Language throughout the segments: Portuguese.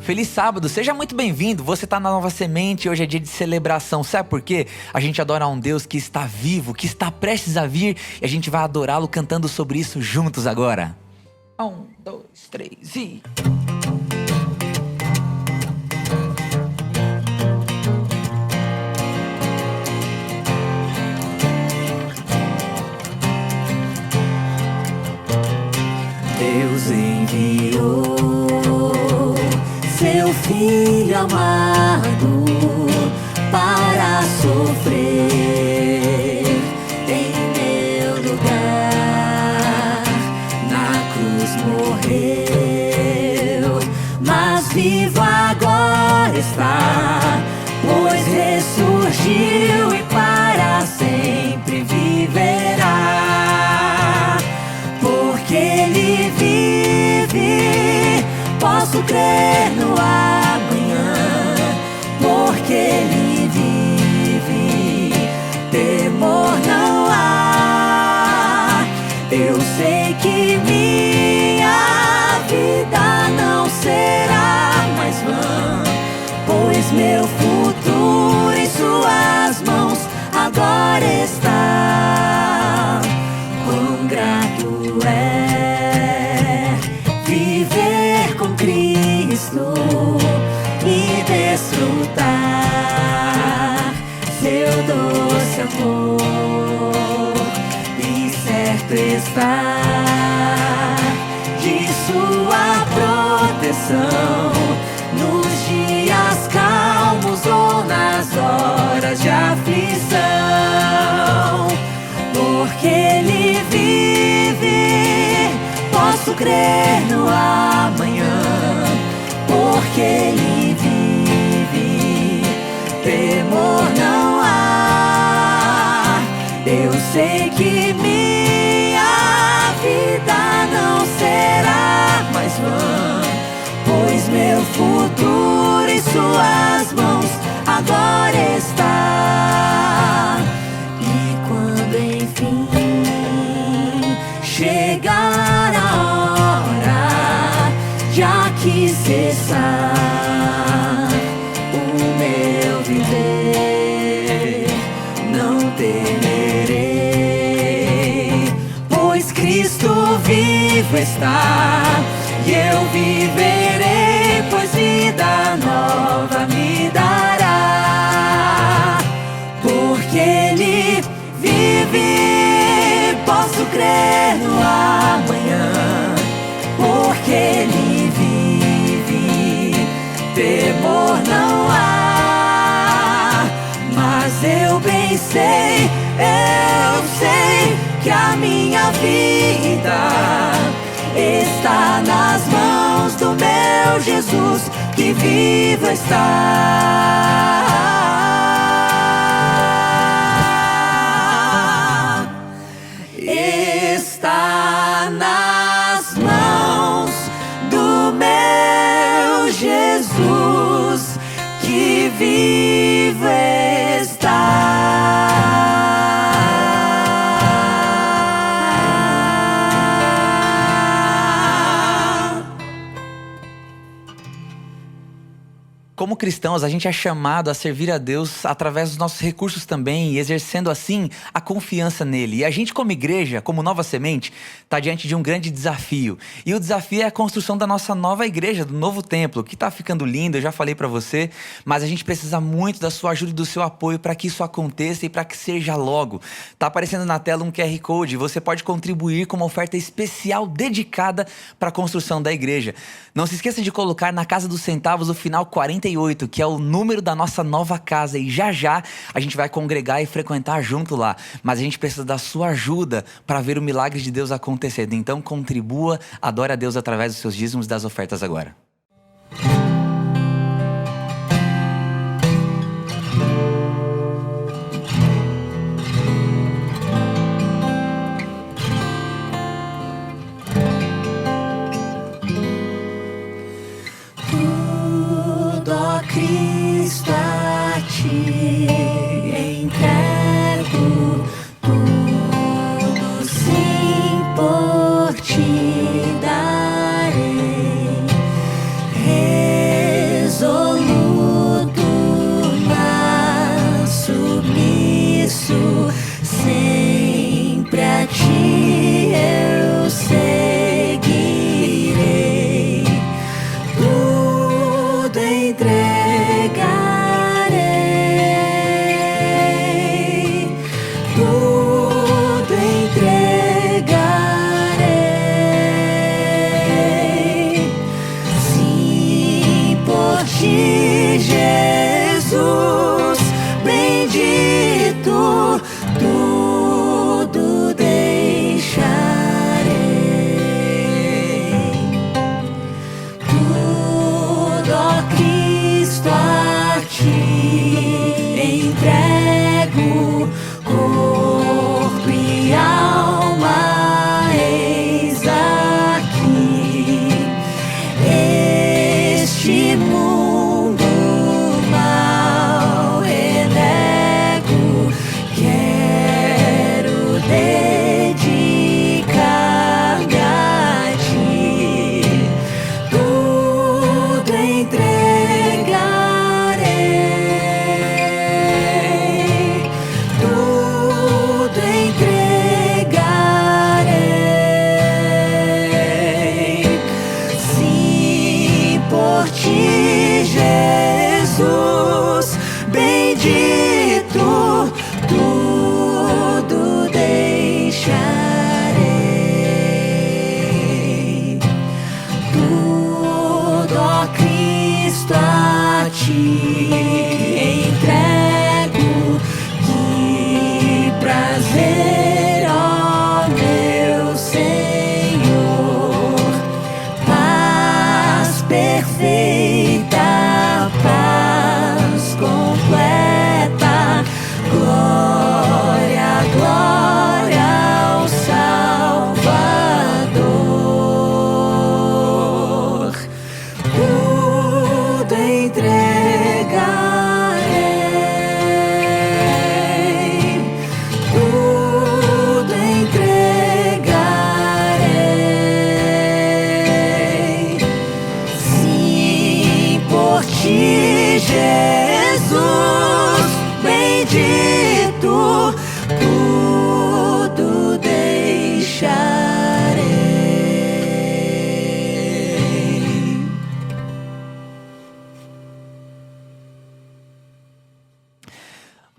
Feliz sábado, seja muito bem-vindo. Você está na Nova Semente, hoje é dia de celebração. Sabe por quê? A gente adora um Deus que está vivo, que está prestes a vir, e a gente vai adorá-lo cantando sobre isso juntos agora. 1, 2, 3 e... Deus enviou seu Filho amado para sofrer em meu lugar. Na cruz morreu, mas vivo agora está, pois ressurgiu e para sempre viverá. Porque Ele vive, posso crer no amanhã. Porque Ele vive, temor não há. Eu sei que minha vida não será mais vã, pois meu futuro em Suas mãos agora está. Quão grato é viver com Cristo e desfrutar seu doce amor, e certo estar de Sua proteção nos dias calmos ou nas horas de aflição. Porque Ele vive, posso crer no amanhã. Porque Ele vive, temor não há. Eu sei que minha vida não será mais vã, pois meu futuro em Suas mãos agora está. E quando enfim chegar a hora de aqui cessar o meu viver, não temerei, pois Cristo vivo está, e eu viverei, pois vida nova me dará. Porque Ele vive, posso crer no amanhã. Porque Ele vive, temor não há. Mas eu bem sei, eu sei que a minha vida está nas mãos do meu Jesus, que vivo está. Está nas mãos do meu Jesus, que vivo está. Como cristãos, a gente é chamado a servir a Deus através dos nossos recursos também, e exercendo assim a confiança nele. E a gente, como igreja, como Nova Semente, está diante de um grande desafio. E o desafio é a construção da nossa nova igreja, do novo templo, que está ficando lindo, eu já falei para você, mas a gente precisa muito da sua ajuda e do seu apoio para que isso aconteça e para que seja logo. Está aparecendo na tela um QR Code, você pode contribuir com uma oferta especial dedicada para a construção da igreja. Não se esqueça de colocar na casa dos centavos o final 48, que é o número da nossa nova casa, e já já a gente vai congregar e frequentar junto lá. Mas a gente precisa da sua ajuda para ver o milagre de Deus acontecendo. Então contribua, adore a Deus através dos seus dízimos e das ofertas agora. Cristo a Ti entrego, tudo sim por Ti darei.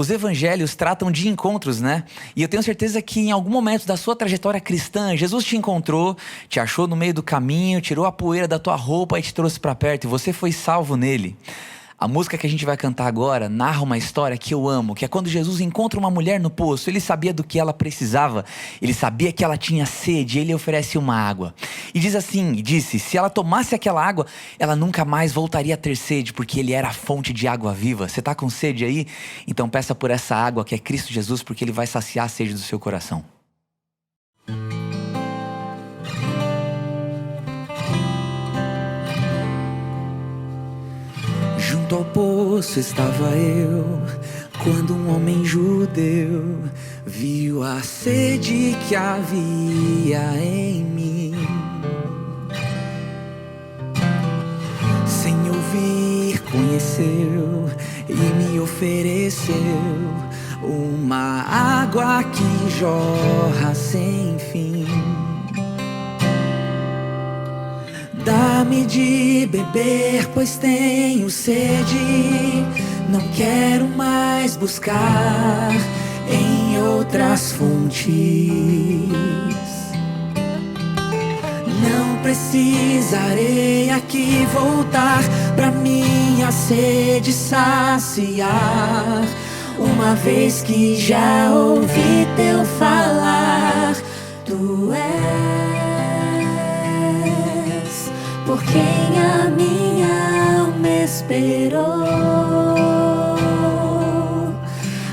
Os evangelhos tratam de encontros, né? E eu tenho certeza que em algum momento da sua trajetória cristã, Jesus te encontrou, te achou no meio do caminho, tirou a poeira da tua roupa e te trouxe para perto, e você foi salvo nele. A música que a gente vai cantar agora narra uma história que eu amo, que é quando Jesus encontra uma mulher no poço. Ele sabia do que ela precisava, ele sabia que ela tinha sede, ele oferece uma água. E diz assim, e disse, se ela tomasse aquela água, ela nunca mais voltaria a ter sede, porque ele era a fonte de água viva. Você está com sede aí? Então peça por essa água que é Cristo Jesus, porque ele vai saciar a sede do seu coração. Junto ao poço estava eu, quando um homem judeu viu a sede que havia em mim. Sem ouvir, conheceu e me ofereceu uma água que jorra sem fim. Dá-me de beber, pois tenho sede. Não quero mais buscar em outras fontes. Não precisarei aqui voltar pra minha sede saciar, uma vez que já ouvi teu falar. Tu és por quem a minha alma esperou,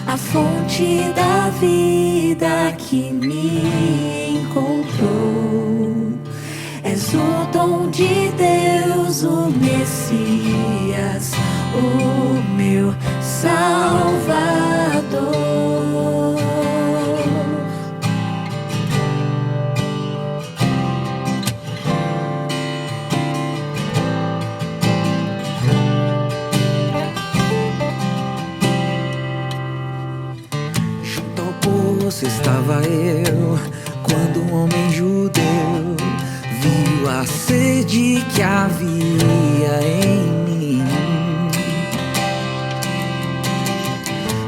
a fonte da vida que me encontrou. És o dom de Deus, o Messias, o meu Salvador. Estava eu, quando um homem judeu viu a sede que havia em mim.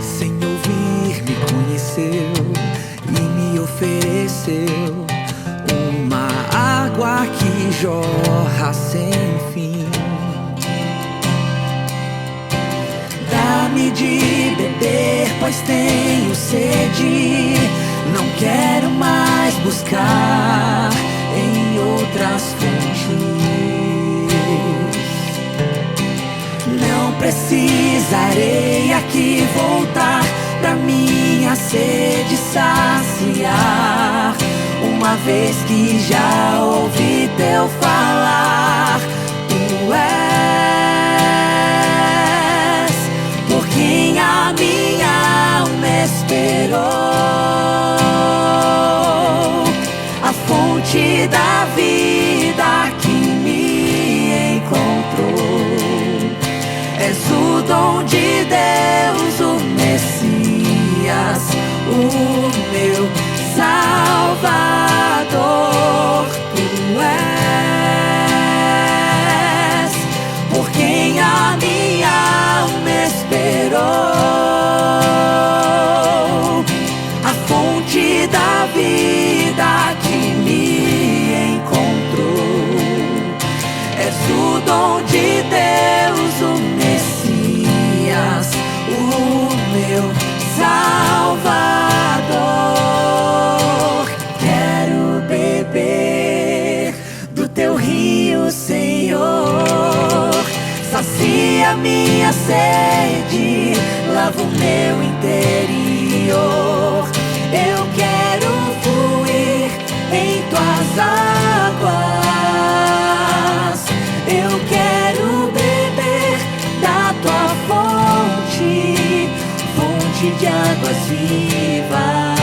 Sem ouvir, me conheceu e me ofereceu uma água que jorra sem fim. Dá-me de beber, pois tenho sede. Não quero mais buscar em outras fontes. Não precisarei aqui voltar pra minha sede saciar, uma vez que já ouvi teu falar. Tu és por quem a minha alma esperou, fonte da vida que me encontrou. És o dom de Deus, o Messias, o meu Salvador. Tu és por quem a minha alma esperou, a fonte da vida que me encontrou. És o dom de Deus, o Messias, o meu Salvador. Quero beber do teu rio, Senhor. Sacia minha sede, lava o meu interior. Eu quero fluir em tuas águas. Eu quero beber da tua fonte, fonte de águas vivas.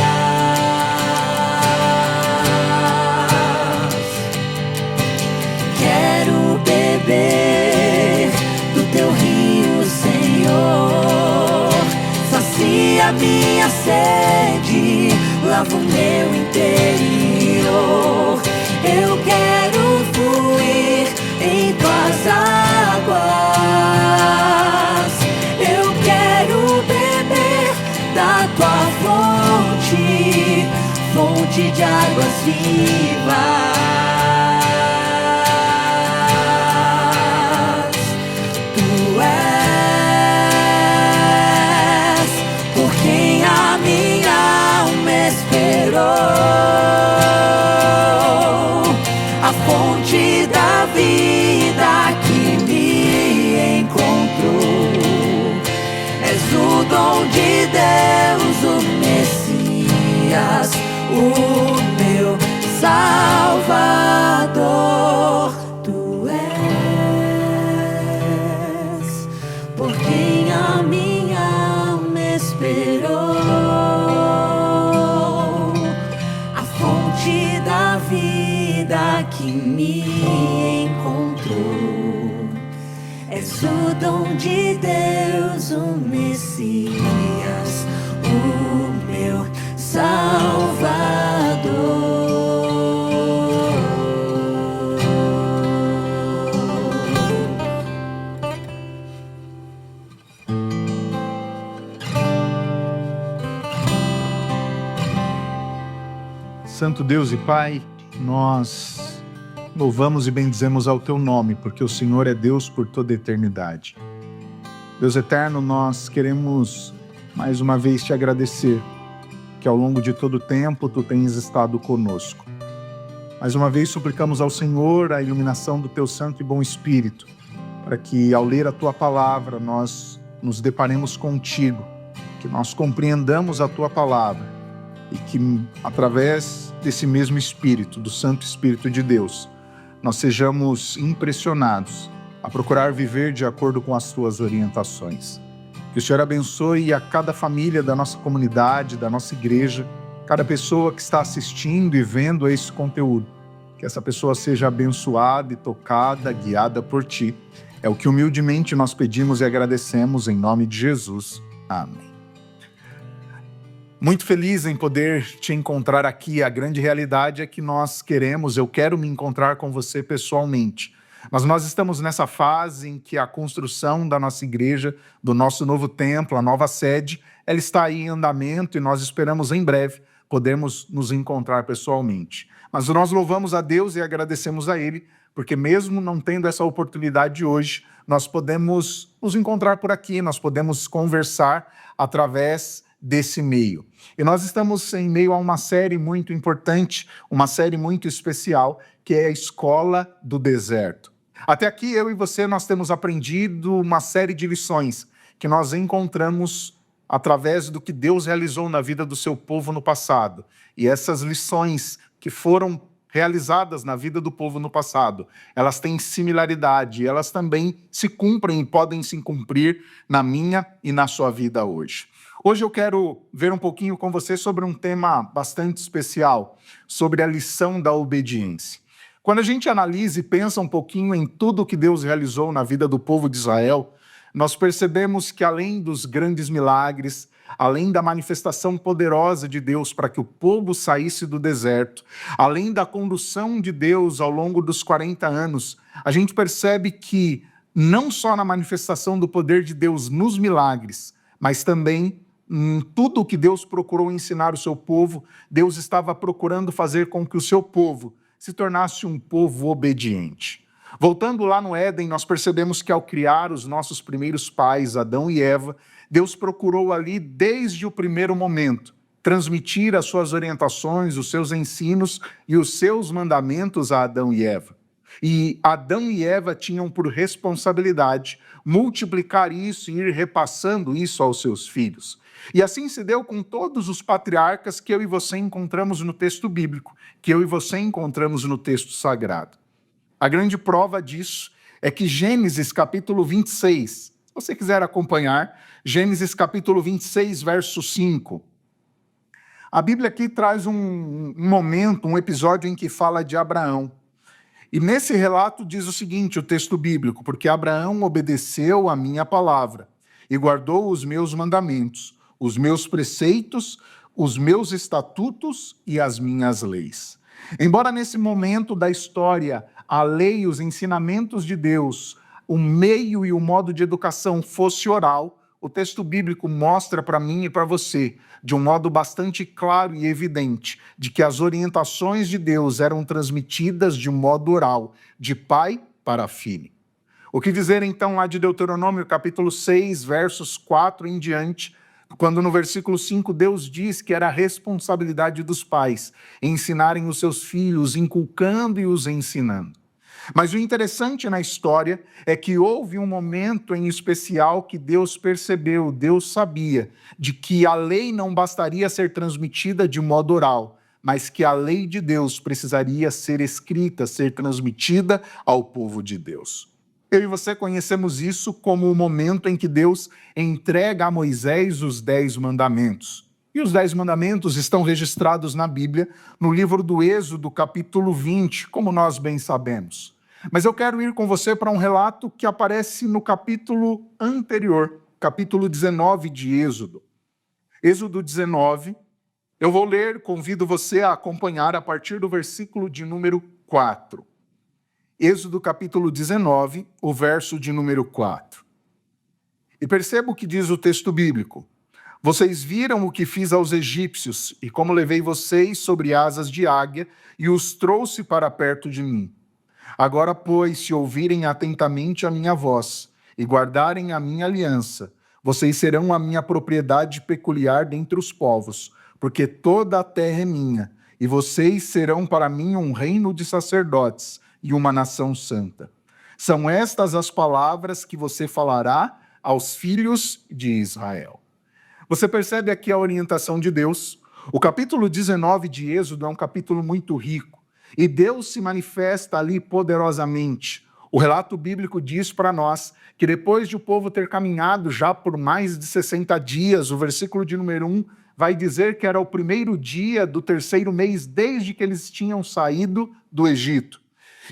Quero beber do teu rio, Senhor. Sacia minha sede, lava o meu interior. Eu quero fluir em tuas águas. Eu quero beber fonte de águas vivas. Tu és por quem a minha alma esperou, a fonte da vida que me encontrou. És o dom de Deus, o Messias, o meu Salvador. Tu és por quem a minha alma esperou, a fonte da vida que me encontrou. És o dom de Deus, o Messias, o meu Salvador. Santo Deus e Pai, nós louvamos e bendizemos ao Teu nome, porque o Senhor é Deus por toda a eternidade. Deus eterno, nós queremos mais uma vez Te agradecer, que ao longo de todo o tempo Tu tens estado conosco. Mais uma vez suplicamos ao Senhor a iluminação do Teu Santo e Bom Espírito, para que ao ler a Tua Palavra nós nos deparemos contigo, que nós compreendamos a Tua Palavra e que através desse mesmo Espírito, do Santo Espírito de Deus, nós sejamos impressionados a procurar viver de acordo com as Tuas orientações. Que o Senhor abençoe a cada família da nossa comunidade, da nossa igreja, cada pessoa que está assistindo e vendo esse conteúdo. Que essa pessoa seja abençoada e tocada, guiada por Ti. É o que humildemente nós pedimos e agradecemos em nome de Jesus. Amém. Muito feliz em poder te encontrar aqui. A grande realidade é que eu quero me encontrar com você pessoalmente. Mas nós estamos nessa fase em que a construção da nossa igreja, do nosso novo templo, a nova sede, ela está aí em andamento e nós esperamos em breve podermos nos encontrar pessoalmente. Mas nós louvamos a Deus e agradecemos a Ele, porque mesmo não tendo essa oportunidade hoje, nós podemos nos encontrar por aqui, nós podemos conversar através desse meio. E nós estamos em meio a uma série muito importante, uma série muito especial, que é a Escola do Deserto. Até aqui, eu e você, nós temos aprendido uma série de lições que nós encontramos através do que Deus realizou na vida do seu povo no passado. E essas lições que foram realizadas na vida do povo no passado, elas têm similaridade, elas também se cumprem e podem se cumprir na minha e na sua vida hoje. Hoje eu quero ver um pouquinho com você sobre um tema bastante especial, sobre a lição da obediência. Quando a gente analisa e pensa um pouquinho em tudo que Deus realizou na vida do povo de Israel, nós percebemos que além dos grandes milagres, além da manifestação poderosa de Deus para que o povo saísse do deserto, além da condução de Deus ao longo dos 40 anos, a gente percebe que não só na manifestação do poder de Deus nos milagres, mas também em tudo o que Deus procurou ensinar o seu povo, Deus estava procurando fazer com que o seu povo se tornasse um povo obediente. Voltando lá no Éden, nós percebemos que ao criar os nossos primeiros pais, Adão e Eva, Deus procurou ali, desde o primeiro momento, transmitir as suas orientações, os seus ensinos e os seus mandamentos a Adão e Eva. E Adão e Eva tinham por responsabilidade multiplicar isso e ir repassando isso aos seus filhos. E assim se deu com todos os patriarcas que eu e você encontramos no texto bíblico, que eu e você encontramos no texto sagrado. A grande prova disso é que Gênesis capítulo 26, se você quiser acompanhar, Gênesis capítulo 26, verso 5. A Bíblia aqui traz um momento, um episódio em que fala de Abraão. E nesse relato diz o seguinte, o texto bíblico, porque Abraão obedeceu a minha palavra e guardou os meus mandamentos, os meus preceitos, os meus estatutos e as minhas leis. Embora nesse momento da história a lei, os ensinamentos de Deus, o meio e o modo de educação fosse oral, o texto bíblico mostra para mim e para você, de um modo bastante claro e evidente, de que as orientações de Deus eram transmitidas de um modo oral, de pai para filho. O que dizer então lá de Deuteronômio capítulo 6, versos 4 em diante, quando no versículo 5 Deus diz que era a responsabilidade dos pais ensinarem os seus filhos, inculcando e os ensinando. Mas o interessante na história é que houve um momento em especial que Deus percebeu, Deus sabia, de que a lei não bastaria ser transmitida de modo oral, mas que a lei de Deus precisaria ser escrita, ser transmitida ao povo de Deus. Eu e você conhecemos isso como o momento em que Deus entrega a Moisés os 10 mandamentos. E os 10 mandamentos estão registrados na Bíblia, no livro do Êxodo, capítulo 20, como nós bem sabemos. Mas eu quero ir com você para um relato que aparece no capítulo anterior, capítulo 19 de Êxodo. Êxodo 19, eu vou ler, convido você a acompanhar a partir do versículo de número 4. Êxodo capítulo 19, o verso de número 4. E perceba o que diz o texto bíblico. Vocês viram o que fiz aos egípcios, e como levei vocês sobre asas de águia, e os trouxe para perto de mim. Agora, pois, se ouvirem atentamente a minha voz, e guardarem a minha aliança, vocês serão a minha propriedade peculiar dentre os povos, porque toda a terra é minha, e vocês serão para mim um reino de sacerdotes, e uma nação santa. São estas as palavras que você falará aos filhos de Israel. Você percebe aqui a orientação de Deus. O capítulo 19 de Êxodo é um capítulo muito rico, e Deus se manifesta ali poderosamente. O relato bíblico diz para nós que depois de o povo ter caminhado já por mais de 60 dias, o versículo de número 1 vai dizer que era o primeiro dia do terceiro mês desde que eles tinham saído do Egito.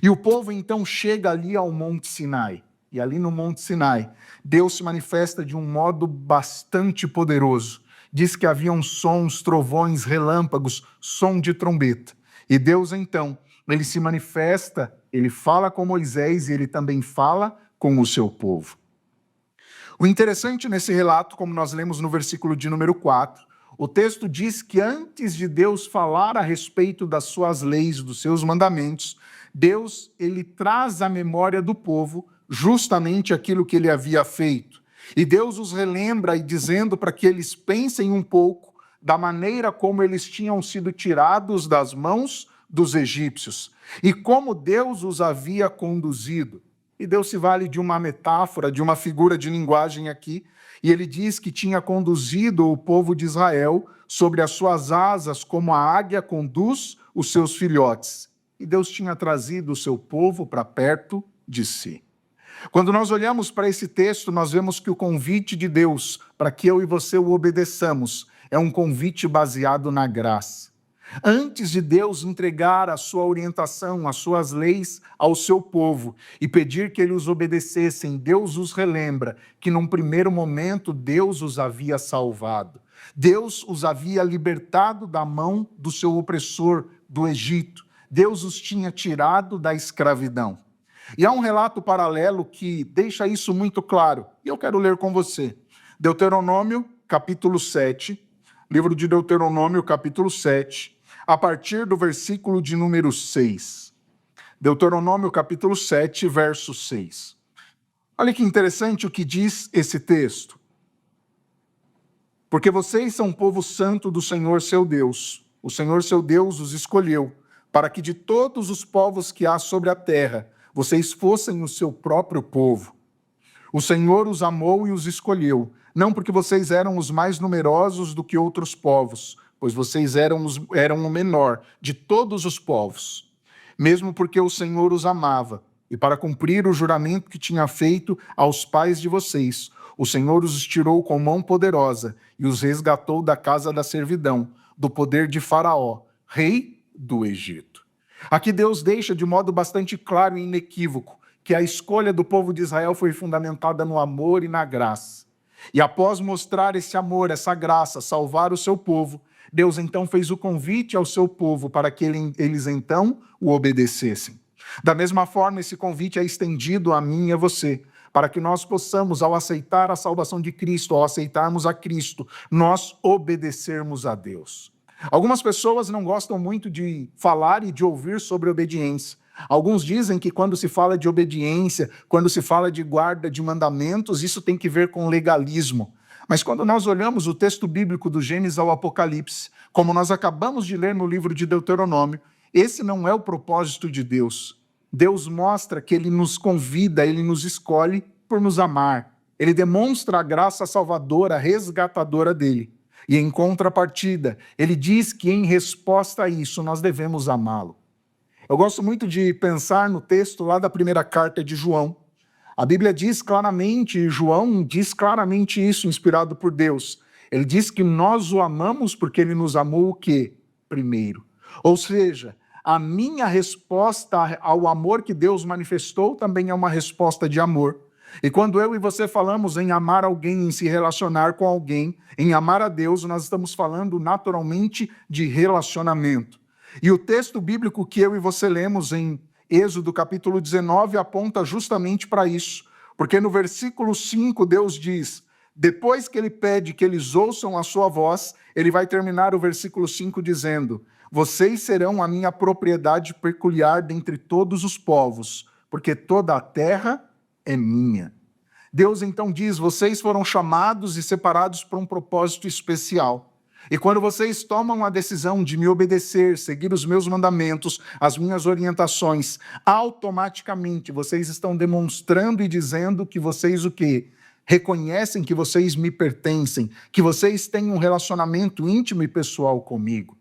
E o povo então chega ali ao Monte Sinai. E ali no Monte Sinai, Deus se manifesta de um modo bastante poderoso. Diz que haviam sons, trovões, relâmpagos, som de trombeta. E Deus então, ele se manifesta, ele fala com Moisés e ele também fala com o seu povo. O interessante nesse relato, como nós lemos no versículo de número 4, o texto diz que antes de Deus falar a respeito das suas leis, dos seus mandamentos, Deus, ele traz à memória do povo justamente aquilo que ele havia feito. E Deus os relembra e dizendo para que eles pensem um pouco da maneira como eles tinham sido tirados das mãos dos egípcios e como Deus os havia conduzido. E Deus se vale de uma metáfora, de uma figura de linguagem aqui, e ele diz que tinha conduzido o povo de Israel sobre as suas asas como a águia conduz os seus filhotes. E Deus tinha trazido o seu povo para perto de si. Quando nós olhamos para esse texto, nós vemos que o convite de Deus para que eu e você o obedeçamos é um convite baseado na graça. Antes de Deus entregar a sua orientação, as suas leis ao seu povo e pedir que eles os obedecessem, Deus os relembra que num primeiro momento Deus os havia salvado. Deus os havia libertado da mão do seu opressor, do Egito. Deus os tinha tirado da escravidão. E há um relato paralelo que deixa isso muito claro. E eu quero ler com você. Deuteronômio, capítulo 7. Livro de Deuteronômio, capítulo 7. A partir do versículo de número 6. Deuteronômio, capítulo 7, verso 6. Olha que interessante o que diz esse texto. Porque vocês são povo santo do Senhor seu Deus. O Senhor seu Deus os escolheu para que de todos os povos que há sobre a terra, vocês fossem o seu próprio povo. O Senhor os amou e os escolheu, não porque vocês eram os mais numerosos do que outros povos, pois vocês eram o menor de todos os povos, mesmo porque o Senhor os amava, e para cumprir o juramento que tinha feito aos pais de vocês, o Senhor os tirou com mão poderosa e os resgatou da casa da servidão, do poder de Faraó, rei do Egito. Aqui Deus deixa de modo bastante claro e inequívoco que a escolha do povo de Israel foi fundamentada no amor e na graça. E após mostrar esse amor, essa graça, salvar o seu povo, Deus então fez o convite ao seu povo para que eles então o obedecessem. Da mesma forma, esse convite é estendido a mim e a você, para que nós possamos, ao aceitar a salvação de Cristo, ao aceitarmos a Cristo, nós obedecermos a Deus. Algumas pessoas não gostam muito de falar e de ouvir sobre obediência. Alguns dizem que quando se fala de obediência, quando se fala de guarda de mandamentos, isso tem que ver com legalismo. Mas quando nós olhamos o texto bíblico do Gênesis ao Apocalipse, como nós acabamos de ler no livro de Deuteronômio, esse não é o propósito de Deus. Deus mostra que Ele nos convida, Ele nos escolhe por nos amar. Ele demonstra a graça salvadora, resgatadora dele. E em contrapartida, Ele diz que em resposta a isso, nós devemos amá-lo. Eu gosto muito de pensar no texto lá da primeira carta de João. A Bíblia diz claramente, João diz claramente isso, inspirado por Deus. Ele diz que nós o amamos porque Ele nos amou o quê? Primeiro. Ou seja, a minha resposta ao amor que Deus manifestou também é uma resposta de amor. E quando eu e você falamos em amar alguém, em se relacionar com alguém, em amar a Deus, nós estamos falando naturalmente de relacionamento. E o texto bíblico que eu e você lemos em Êxodo capítulo 19 aponta justamente para isso. Porque no versículo 5 Deus diz, depois que ele pede que eles ouçam a sua voz, ele vai terminar o versículo 5 dizendo, vocês serão a minha propriedade peculiar dentre todos os povos, porque toda a terra é minha. Deus então diz, vocês foram chamados e separados para um propósito especial. E quando vocês tomam a decisão de me obedecer, seguir os meus mandamentos, as minhas orientações, automaticamente vocês estão demonstrando e dizendo que vocês o quê? Reconhecem que vocês me pertencem, que vocês têm um relacionamento íntimo e pessoal comigo.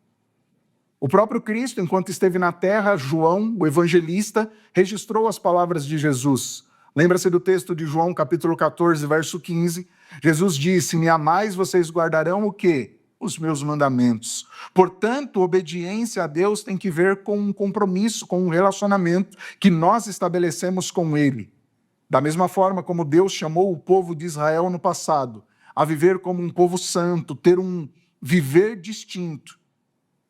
O próprio Cristo, enquanto esteve na terra, João, o evangelista, registrou as palavras de Jesus. Lembra-se do texto de João, capítulo 14, verso 15? Jesus disse, me amais, vocês guardarão o quê? Os meus mandamentos. Portanto, obediência a Deus tem que ver com um compromisso, com um relacionamento que nós estabelecemos com Ele. Da mesma forma como Deus chamou o povo de Israel no passado, a viver como um povo santo, ter um viver distinto,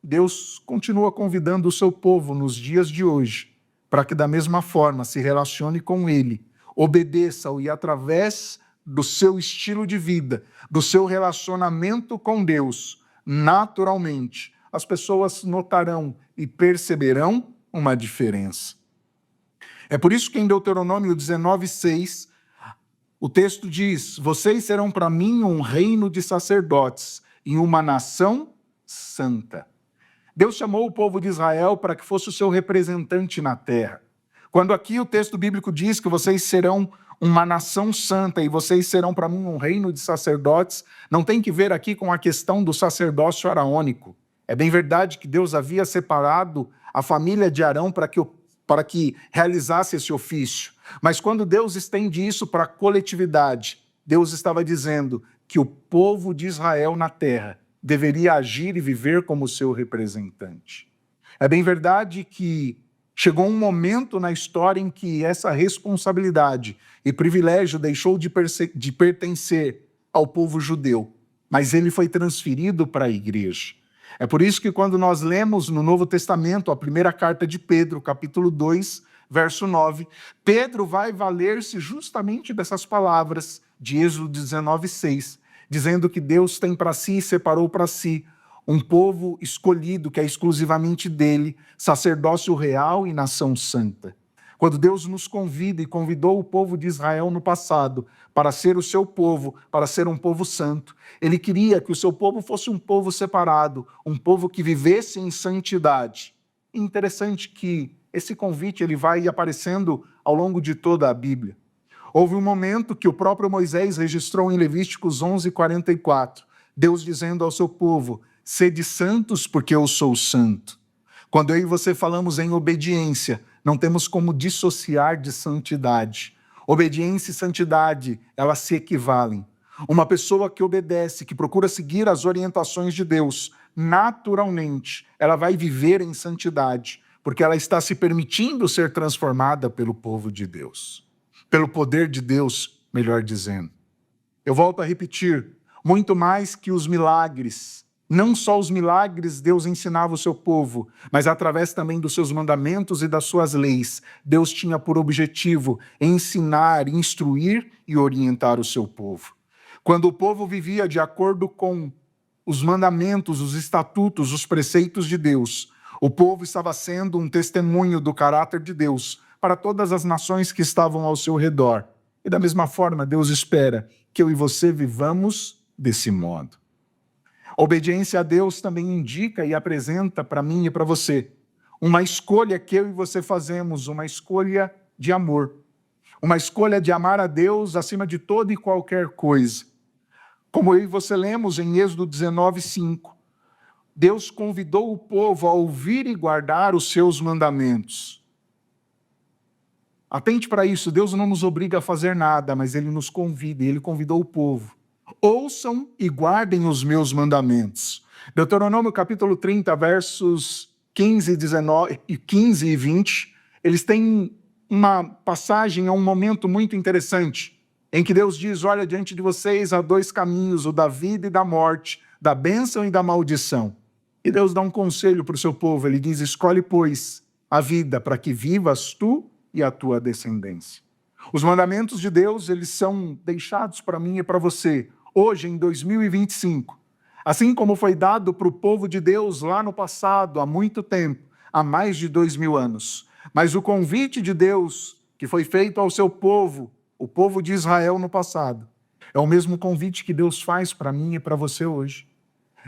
Deus continua convidando o seu povo nos dias de hoje para que da mesma forma se relacione com Ele, obedeça-o e através do seu estilo de vida, do seu relacionamento com Deus, naturalmente, as pessoas notarão e perceberão uma diferença. É por isso que em Deuteronômio 19:6, o texto diz, vocês serão para mim um reino de sacerdotes e uma nação santa. Deus chamou o povo de Israel para que fosse o seu representante na terra. Quando aqui o texto bíblico diz que vocês serão uma nação santa e vocês serão para mim um reino de sacerdotes, não tem que ver aqui com a questão do sacerdócio araônico. É bem verdade que Deus havia separado a família de Arão para que realizasse esse ofício. Mas quando Deus estende isso para a coletividade, Deus estava dizendo que o povo de Israel na terra deveria agir e viver como seu representante. É bem verdade que chegou um momento na história em que essa responsabilidade e privilégio deixou de pertencer ao povo judeu, mas ele foi transferido para a igreja. É por isso que quando nós lemos no Novo Testamento a primeira carta de Pedro, capítulo 2, verso 9, Pedro vai valer-se justamente dessas palavras de Êxodo 19:6, dizendo que Deus tem para si e separou para si um povo escolhido, que é exclusivamente dele, sacerdócio real e nação santa. Quando Deus nos convida e convidou o povo de Israel no passado para ser o seu povo, para ser um povo santo, ele queria que o seu povo fosse um povo separado, um povo que vivesse em santidade. Interessante que esse convite ele vai aparecendo ao longo de toda a Bíblia. Houve um momento que o próprio Moisés registrou em Levíticos 11:44, Deus dizendo ao seu povo, sede santos porque eu sou santo. Quando eu e você falamos em obediência, não temos como dissociar de santidade. Obediência e santidade, elas se equivalem. Uma pessoa que obedece, que procura seguir as orientações de Deus, naturalmente, ela vai viver em santidade, porque ela está se permitindo ser transformada pelo povo de Deus. Pelo poder de Deus, melhor dizendo. Eu volto a repetir, muito mais que os milagres Não só os milagres Deus ensinava o seu povo, mas através também dos seus mandamentos e das suas leis. Deus tinha por objetivo ensinar, instruir e orientar o seu povo. Quando o povo vivia de acordo com os mandamentos, os estatutos, os preceitos de Deus, o povo estava sendo um testemunho do caráter de Deus para todas as nações que estavam ao seu redor. E da mesma forma, Deus espera que eu e você vivamos desse modo. A obediência a Deus também indica e apresenta para mim e para você uma escolha que eu e você fazemos, uma escolha de amor, uma escolha de amar a Deus acima de toda e qualquer coisa. Como eu e você lemos em Êxodo 19:5, Deus convidou o povo a ouvir e guardar os seus mandamentos. Atente para isso, Deus não nos obriga a fazer nada, mas Ele nos convida, e Ele convidou o povo. Ouçam e guardem os meus mandamentos. Deuteronômio capítulo 30, versos 15 e 20, eles têm uma passagem, um momento muito interessante, em que Deus diz, olha, diante de vocês há dois caminhos, o da vida e da morte, da bênção e da maldição. E Deus dá um conselho para o seu povo, ele diz, escolhe, pois, a vida para que vivas tu e a tua descendência. Os mandamentos de Deus, eles são deixados para mim e para você, hoje em 2025, assim como foi dado para o povo de Deus lá no passado, há muito tempo, há mais de 2000 anos. Mas o convite de Deus, que foi feito ao seu povo, o povo de Israel no passado, é o mesmo convite que Deus faz para mim e para você hoje.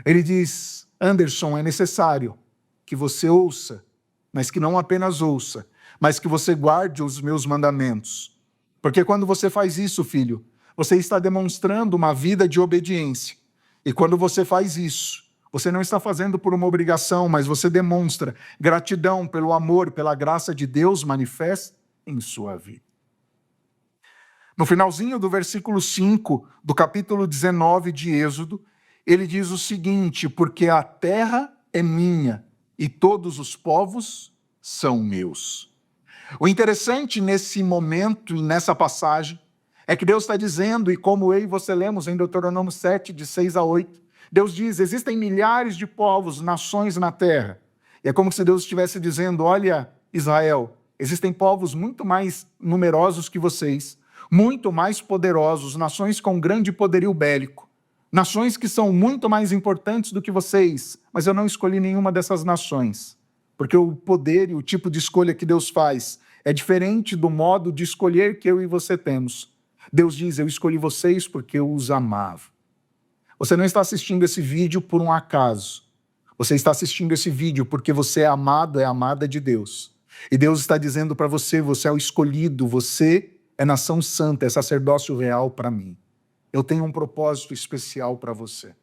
Ele diz, Anderson, é necessário que você ouça, mas que não apenas ouça, mas que você guarde os meus mandamentos. Porque quando você faz isso, filho, você está demonstrando uma vida de obediência. E quando você faz isso, você não está fazendo por uma obrigação, mas você demonstra gratidão pelo amor, pela graça de Deus manifesta em sua vida. No finalzinho do versículo 5 do capítulo 19 de Êxodo, ele diz o seguinte, porque a terra é minha e todos os povos são meus. O interessante nesse momento e nessa passagem é que Deus está dizendo, e como eu e você lemos em Deuteronômio 7, de 6 a 8, Deus diz, existem milhares de povos, nações na terra. E é como se Deus estivesse dizendo, olha, Israel, existem povos muito mais numerosos que vocês, muito mais poderosos, nações com grande poderio bélico, nações que são muito mais importantes do que vocês, mas eu não escolhi nenhuma dessas nações, porque o poder e o tipo de escolha que Deus faz é diferente do modo de escolher que eu e você temos. Deus diz, eu escolhi vocês porque eu os amava. Você não está assistindo esse vídeo por um acaso. Você está assistindo esse vídeo porque você é amado, é amada de Deus. E Deus está dizendo para você, você é o escolhido, você é nação santa, é sacerdócio real para mim. Eu tenho um propósito especial para você.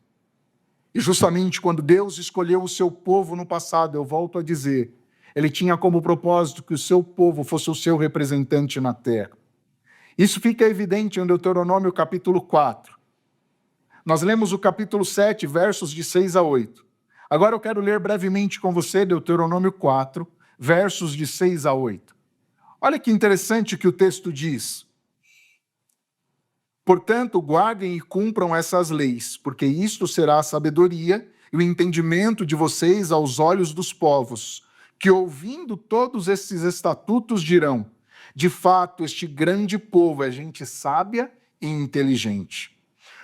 E justamente quando Deus escolheu o seu povo no passado, eu volto a dizer, ele tinha como propósito que o seu povo fosse o seu representante na terra. Isso fica evidente em Deuteronômio capítulo 4. Nós lemos o capítulo 7, versos de 6 a 8. Agora eu quero ler brevemente com você Deuteronômio 4, versos de 6 a 8. Olha que interessante que o texto diz. Portanto, guardem e cumpram essas leis, porque isto será a sabedoria e o entendimento de vocês aos olhos dos povos, que ouvindo todos esses estatutos dirão, de fato, este grande povo é gente sábia e inteligente.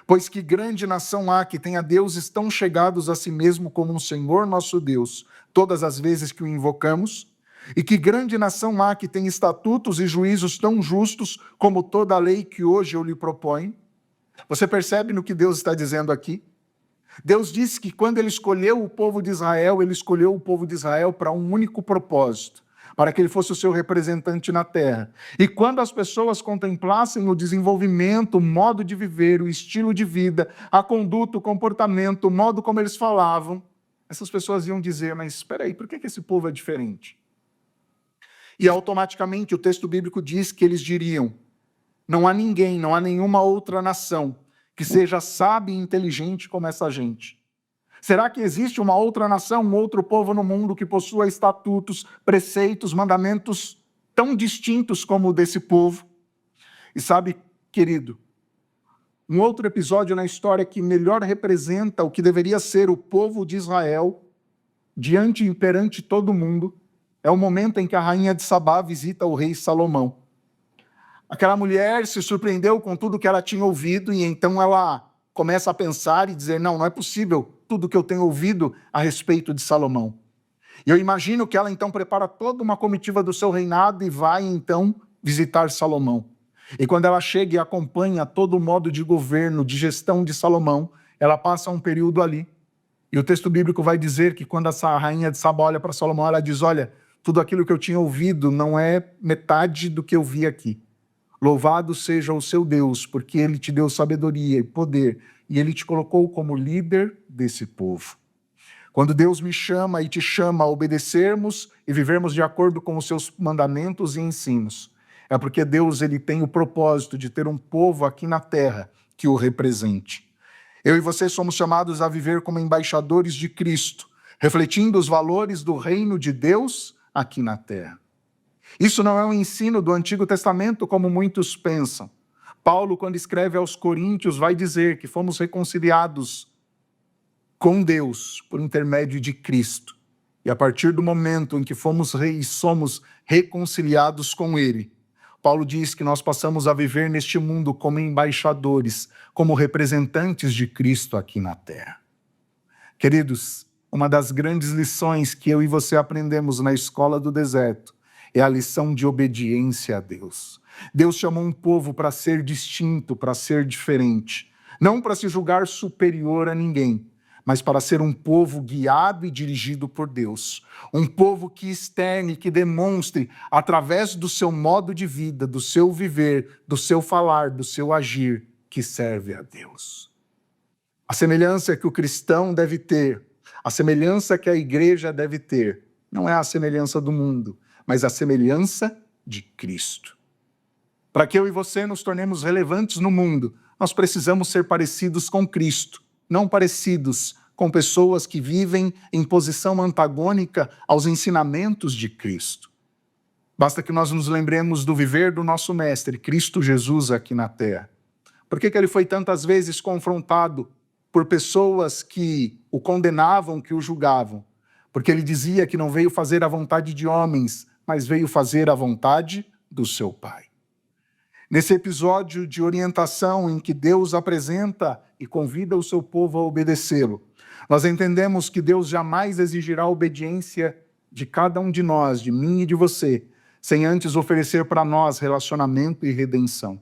Pois que grande nação há que tenha deuses tão chegados a si mesmo como o Senhor nosso Deus, todas as vezes que o invocamos? E que grande nação há que tem estatutos e juízos tão justos como toda a lei que hoje eu lhe proponho? Você percebe no que Deus está dizendo aqui? Deus disse que quando ele escolheu o povo de Israel, ele escolheu o povo de Israel para um único propósito, para que ele fosse o seu representante na terra. E quando as pessoas contemplassem o desenvolvimento, o modo de viver, o estilo de vida, a conduta, o comportamento, o modo como eles falavam, essas pessoas iam dizer, mas espera aí, por que esse povo é diferente? E automaticamente o texto bíblico diz que eles diriam, não há ninguém, não há nenhuma outra nação que seja sábia e inteligente como essa gente. Será que existe uma outra nação, um outro povo no mundo que possua estatutos, preceitos, mandamentos tão distintos como o desse povo? E sabe, querido, Um outro episódio na história que melhor representa o que deveria ser o povo de Israel perante todo mundo é o momento em que a rainha de Sabá visita o rei Salomão. Aquela mulher se surpreendeu com tudo que ela tinha ouvido e então ela começa a pensar e dizer, não é possível tudo que eu tenho ouvido a respeito de Salomão. E eu imagino que ela então prepara toda uma comitiva do seu reinado e vai então visitar Salomão. E quando ela chega e acompanha todo o modo de governo, de gestão de Salomão, ela passa um período ali. E o texto bíblico vai dizer que quando essa rainha de Sabá olha para Salomão, ela diz, olha, tudo aquilo que eu tinha ouvido não é metade do que eu vi aqui. Louvado seja o seu Deus, porque ele te deu sabedoria e poder, e ele te colocou como líder desse povo. Quando Deus me chama e te chama a obedecermos e vivermos de acordo com os seus mandamentos e ensinos, é porque Deus ele tem o propósito de ter um povo aqui na terra que o represente. Eu e você somos chamados a viver como embaixadores de Cristo, refletindo os valores do reino de Deus aqui na terra. Isso não é um ensino do Antigo Testamento, como muitos pensam. Paulo, quando escreve aos Coríntios, vai dizer que fomos reconciliados com Deus por intermédio de Cristo. E a partir do momento em que somos reconciliados com Ele, Paulo diz que nós passamos a viver neste mundo como embaixadores, como representantes de Cristo aqui na terra. Queridos, uma das grandes lições que eu e você aprendemos na escola do deserto é a lição de obediência a Deus. Deus chamou um povo para ser distinto, para ser diferente, não para se julgar superior a ninguém, mas para ser um povo guiado e dirigido por Deus. Um povo que externe, que demonstre, através do seu modo de vida, do seu viver, do seu falar, do seu agir, que serve a Deus. A semelhança que o cristão deve ter, a semelhança que a igreja deve ter, não é a semelhança do mundo, mas a semelhança de Cristo. Para que eu e você nos tornemos relevantes no mundo, nós precisamos ser parecidos com Cristo, não parecidos com pessoas que vivem em posição antagônica aos ensinamentos de Cristo. Basta que nós nos lembremos do viver do nosso Mestre, Cristo Jesus, aqui na terra. Por que ele foi tantas vezes confrontado por pessoas que o condenavam, que o julgavam? Porque ele dizia que não veio fazer a vontade de homens, mas veio fazer a vontade do seu Pai. Nesse episódio de orientação em que Deus apresenta e convida o seu povo a obedecê-lo, nós entendemos que Deus jamais exigirá a obediência de cada um de nós, de mim e de você, sem antes oferecer para nós relacionamento e redenção.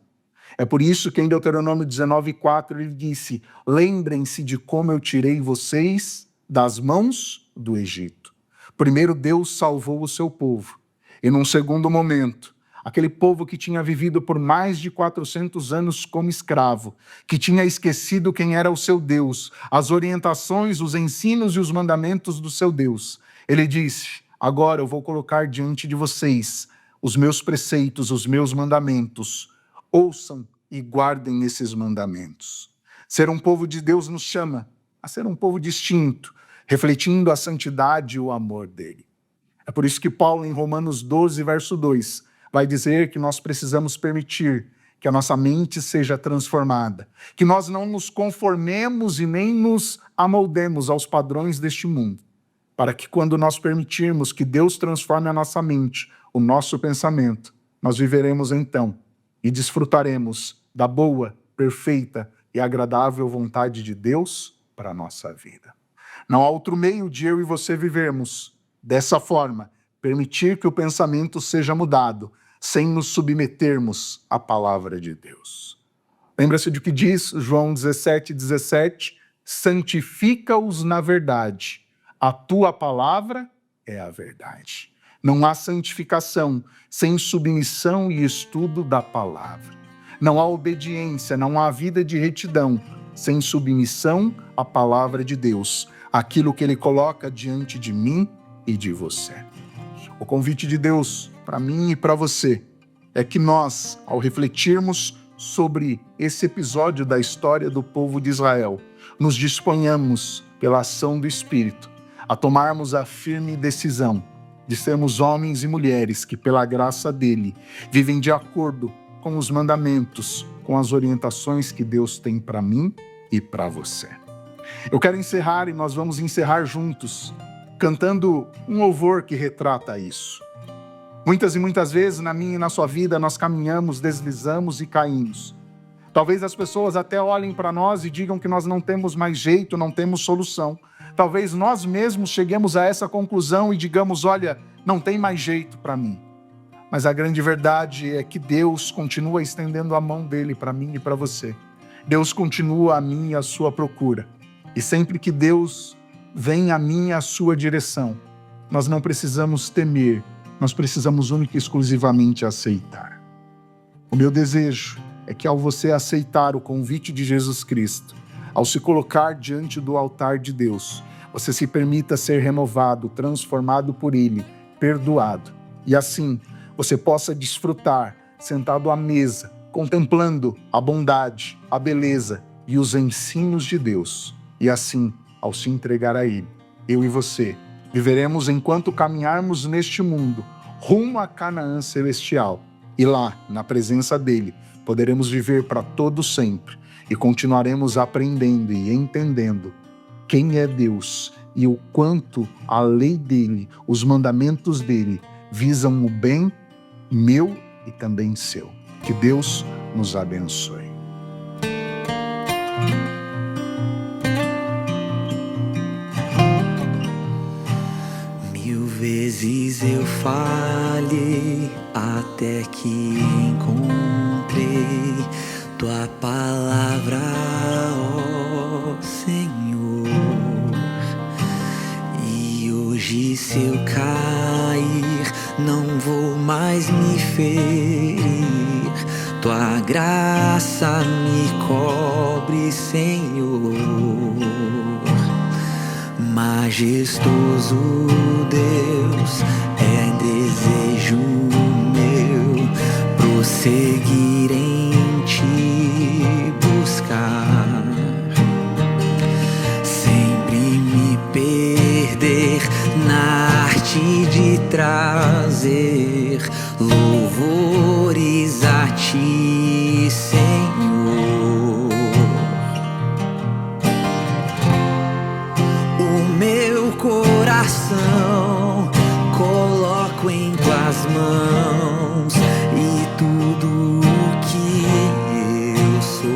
É por isso que em Deuteronômio 19:4 ele disse, lembrem-se de como eu tirei vocês das mãos do Egito. Primeiro Deus salvou o seu povo, e num segundo momento, aquele povo que tinha vivido por mais de 400 anos como escravo, que tinha esquecido quem era o seu Deus, as orientações, os ensinos e os mandamentos do seu Deus. Ele disse, agora eu vou colocar diante de vocês os meus preceitos, os meus mandamentos. Ouçam e guardem esses mandamentos. Ser um povo de Deus nos chama a ser um povo distinto, refletindo a santidade e o amor dele. É por isso que Paulo, em Romanos 12, verso 2, vai dizer que nós precisamos permitir que a nossa mente seja transformada, que nós não nos conformemos e nem nos amoldemos aos padrões deste mundo, para que quando nós permitirmos que Deus transforme a nossa mente, o nosso pensamento, nós viveremos então e desfrutaremos da boa, perfeita e agradável vontade de Deus para a nossa vida. Não há outro meio de eu e você vivermos dessa forma, permitir que o pensamento seja mudado, sem nos submetermos à palavra de Deus. Lembra-se de que diz João 17:17? Santifica-os na verdade. A tua palavra é a verdade. Não há santificação sem submissão e estudo da palavra. Não há obediência, não há vida de retidão sem submissão à palavra de Deus, aquilo que Ele coloca diante de mim e de você. O convite de Deus para mim e para você é que nós, ao refletirmos sobre esse episódio da história do povo de Israel, nos disponhamos, pela ação do Espírito, a tomarmos a firme decisão de sermos homens e mulheres que, pela graça dele, vivem de acordo com os mandamentos, com as orientações que Deus tem para mim e para você. Eu quero encerrar e nós vamos encerrar juntos, cantando um louvor que retrata isso. Muitas e muitas vezes na minha e na sua vida nós caminhamos, deslizamos e caímos. Talvez as pessoas até olhem para nós e digam que nós não temos mais jeito, não temos solução. Talvez nós mesmos cheguemos a essa conclusão e digamos, olha, não tem mais jeito para mim. Mas a grande verdade é que Deus continua estendendo a mão dele para mim e para você. Deus continua a mim e a sua procura. E sempre que Deus vem a mim e a sua direção, nós não precisamos temer, nós precisamos única e exclusivamente aceitar. O meu desejo é que ao você aceitar o convite de Jesus Cristo, ao se colocar diante do altar de Deus, você se permita ser renovado, transformado por Ele, perdoado. E assim, você possa desfrutar, sentado à mesa, contemplando a bondade, a beleza e os ensinos de Deus. E assim, ao se entregar a Ele, eu e você, viveremos enquanto caminharmos neste mundo, rumo a Canaã celestial. E lá, na presença dEle, poderemos viver para todo sempre e continuaremos aprendendo e entendendo quem é Deus e o quanto a lei dEle, os mandamentos dEle, visam o bem meu e também seu. Que Deus nos abençoe. Mil vezes eu falhei até que encontrei Tua palavra, ó Senhor. E hoje se eu cair, não vou mais me ferir. Tua graça me cobre, Senhor. Majestoso Deus, é desejo meu prosseguir em Te buscar, sempre me perder na arte de trazer louvores a Ti, Senhor. O meu coração coloco em Tuas mãos e tudo o que eu sou,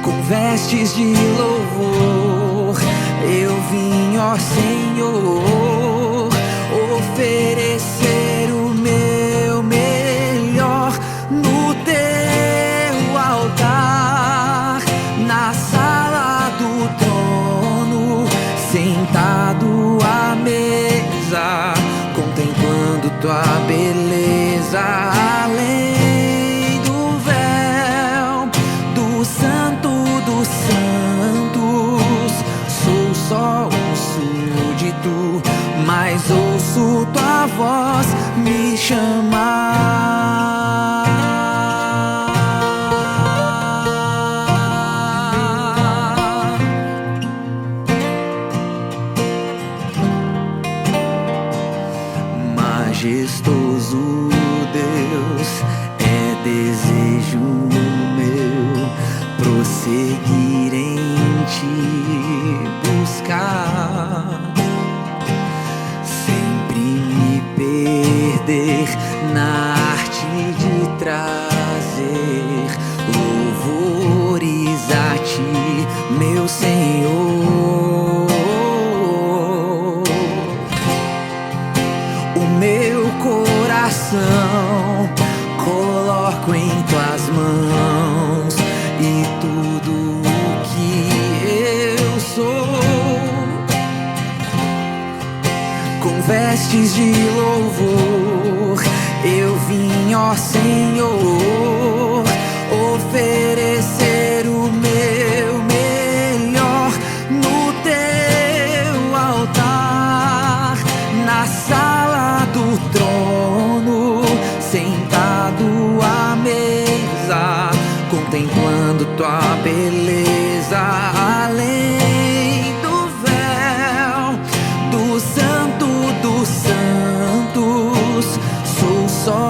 com vestes de louvor, eu vim, ó Senhor, oferecer o meu melhor no Teu altar, na sala do trono, sentado à mesa, contemplando Tua beleza, além do véu do Santo dos Santos. Sou só um súdito, mas ouço Tua voz me chamar. Majestoso Deus, é desejo meu prosseguir em Te buscar, sempre me perder na arte de trazer louvores a Ti, meu Senhor. O meu coração coloco em Tuas mãos e tudo o que eu sou, com vestes de louvor, eu vim, ó Senhor, oferecer o meu melhor no Teu altar, na sala do trono, sentado à mesa, contemplando Tua beleza, além do véu do Santo dos Santos. Sou só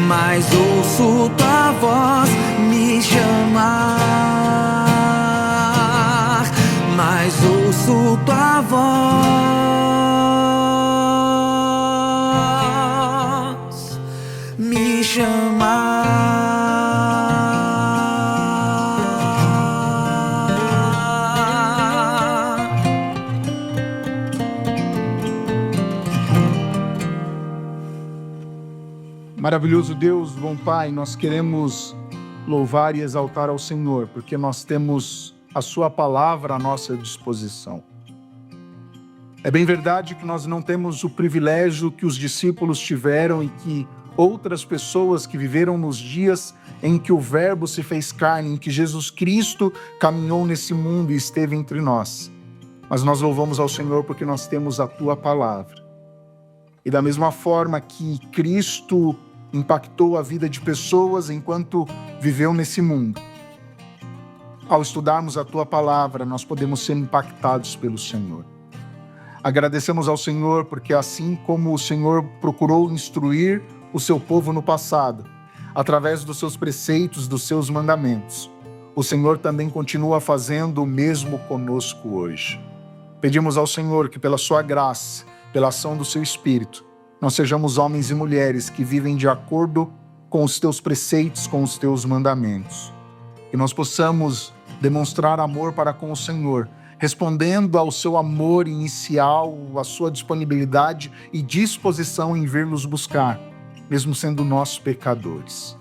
mas ouço tua voz me chamar, mas ouço tua voz me chamar. Maravilhoso Deus, bom Pai, nós queremos louvar e exaltar ao Senhor, porque nós temos a Sua palavra à nossa disposição. É bem verdade que nós não temos o privilégio que os discípulos tiveram e que outras pessoas que viveram nos dias em que o Verbo se fez carne, em que Jesus Cristo caminhou nesse mundo e esteve entre nós. Mas nós louvamos ao Senhor porque nós temos a Tua palavra. E da mesma forma que Cristo impactou a vida de pessoas enquanto viveu nesse mundo, ao estudarmos a Tua palavra, nós podemos ser impactados pelo Senhor. Agradecemos ao Senhor porque assim como o Senhor procurou instruir o seu povo no passado, através dos seus preceitos, dos seus mandamentos, o Senhor também continua fazendo o mesmo conosco hoje. Pedimos ao Senhor que pela sua graça, pela ação do seu Espírito, nós sejamos homens e mulheres que vivem de acordo com os teus preceitos, com os teus mandamentos. Que nós possamos demonstrar amor para com o Senhor, respondendo ao seu amor inicial, à sua disponibilidade e disposição em vir nos buscar, mesmo sendo nós pecadores.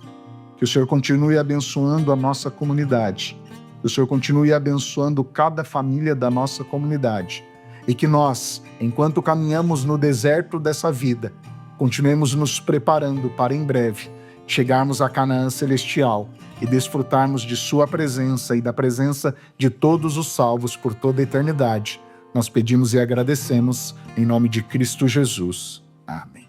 Que o Senhor continue abençoando a nossa comunidade, que o Senhor continue abençoando cada família da nossa comunidade, e que nós, enquanto caminhamos no deserto dessa vida, continuemos nos preparando para em breve chegarmos à Canaã celestial e desfrutarmos de sua presença e da presença de todos os salvos por toda a eternidade. Nós pedimos e agradecemos em nome de Cristo Jesus. Amém.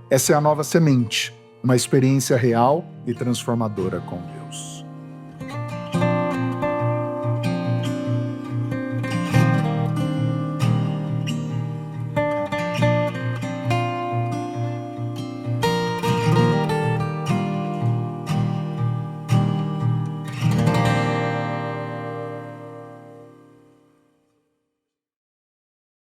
Essa é a Nova Semente, uma experiência real e transformadora com Deus.